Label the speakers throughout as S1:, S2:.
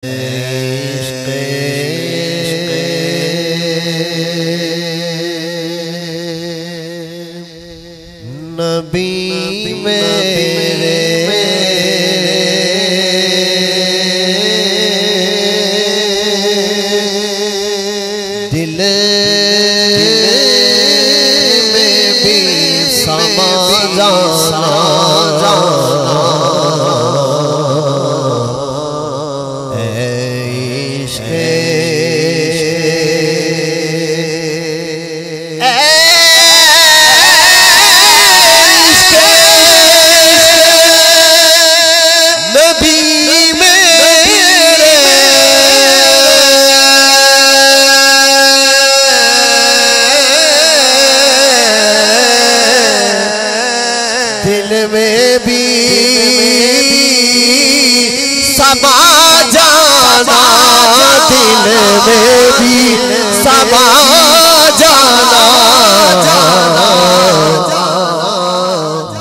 S1: नबी मेरे दिल में भी समा जाना दिल में भी समा जाना, दिल में भी समा जाना,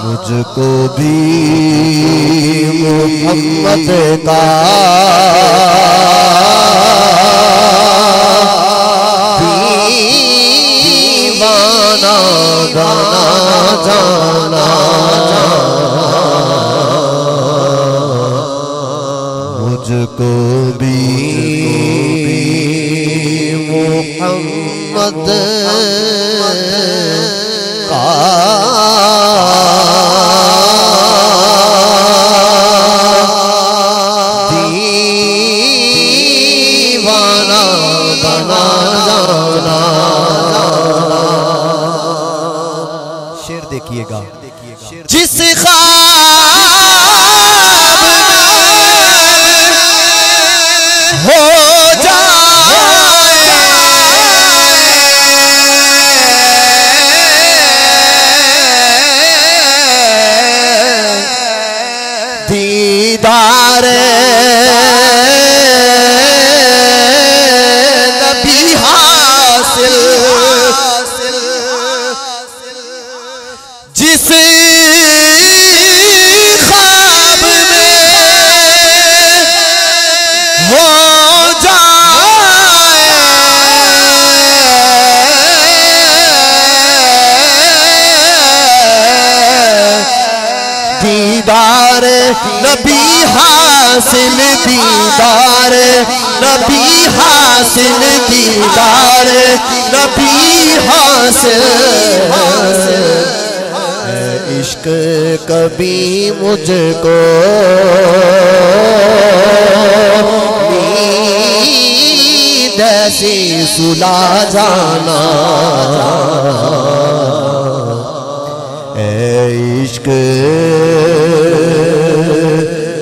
S1: मुझको भी मोहम्मद का दीवाना बना जाना, मुझको भी मोहम्मद का दीवाना बना जाना। शेर देखिएगा, जिस ख्वाब हो जाए दीदार नबी हासिल, जिस ख्वाब में हो दीदार नबी हासिल, दीदार नबी हासिल, दीदार नबी हासिल। इश्क कभी मुझको नींद से सुला जाना, इश्क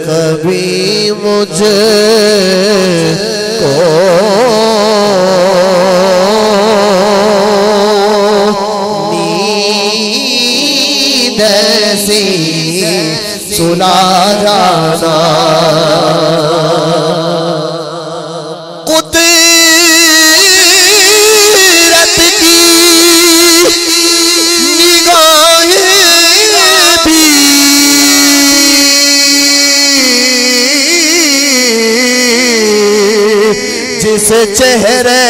S1: कभी मुझको नींद से सुला जाना। कुदरत की जिस चेहरे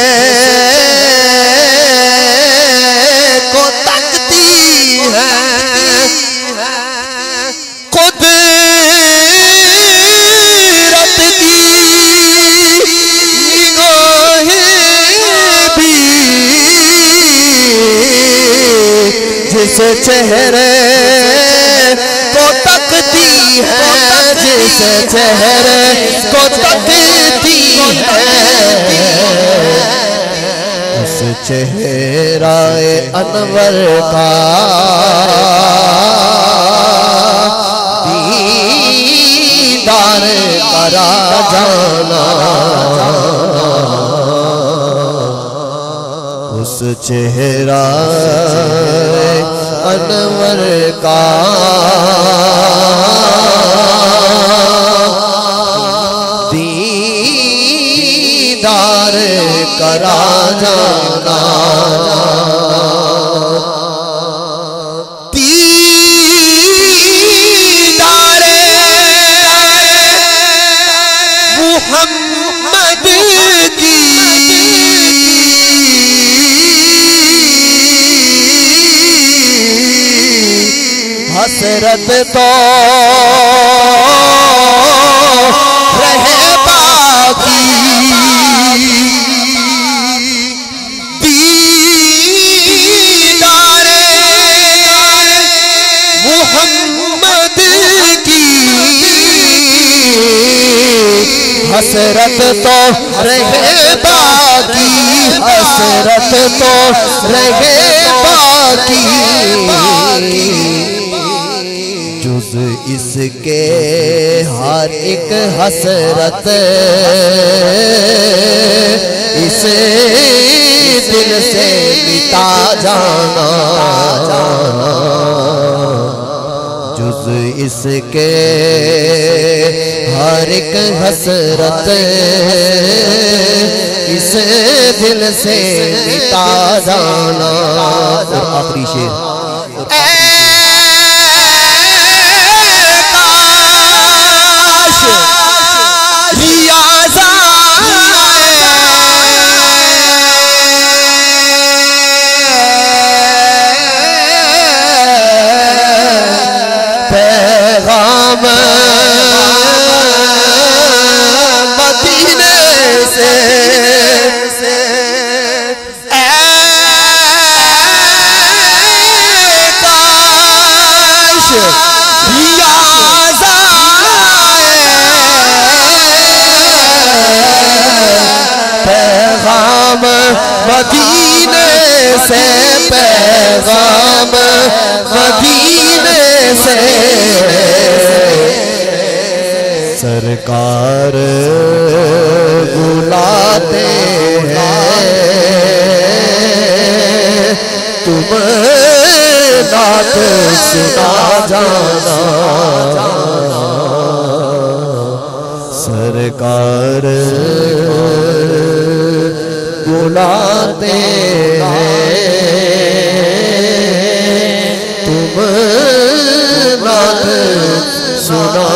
S1: को तकती है, कुदरत की निगाहें भी जिस चेहरे को तकती है, जिस चेहरे को तकती है, उस चेहराए अनवर का दीदार करा जाना, उस चेहराए अनवर का दीदार करा जाना। दीदार मुहम्मद मोहम्मद की हसरत तो रहे बाकी, दीदारे मोहम्मद की हसरत तो रहे बाकी, हसरत तो रहे बाकी। जुज़ इसके हर एक हसरत इसे दिल से मिटा जाना, जुज़ इसके हर एक हसरत इसे दिल से मिटा जाना। और आखिरी शेर, मदीने से पैगाम मदीने से सरकार बुलाते हैं, तुम नात सुना जाना। सरकार बुलाते हैं, तुम नात सुना